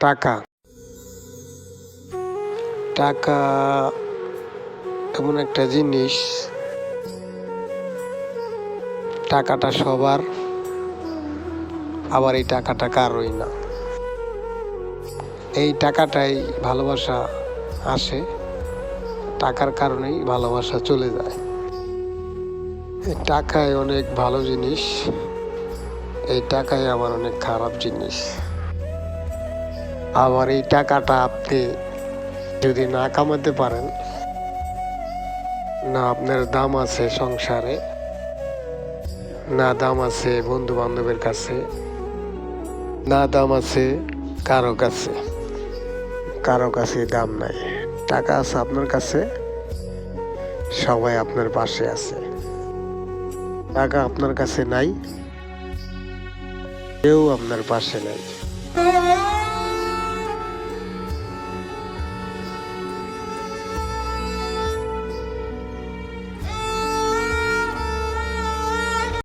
টাকা টাকা এমন একটা জিনিস, টাকাটা সবার, আবার এই টাকাটা কারোই না। এই টাকাটাই ভালোবাসা আসে, টাকার কারণেই ভালোবাসা চলে যায়। এই টাকায় অনেক ভালো জিনিস, এই টাকায় আবার অনেক খারাপ জিনিস। আবার এই টাকাটা আপনি যদি না কামাতে পারেন, না আপনার দাম আছে সংসারে, না দাম আছে বন্ধু বান্ধবের কাছে, না দাম আছে কারো কাছে, কারো কাছে দাম নাই। টাকা আছে আপনার কাছে, সবাই আপনার পাশে আছে। টাকা আপনার কাছে নাই, কেউ আপনার পাশে নাই।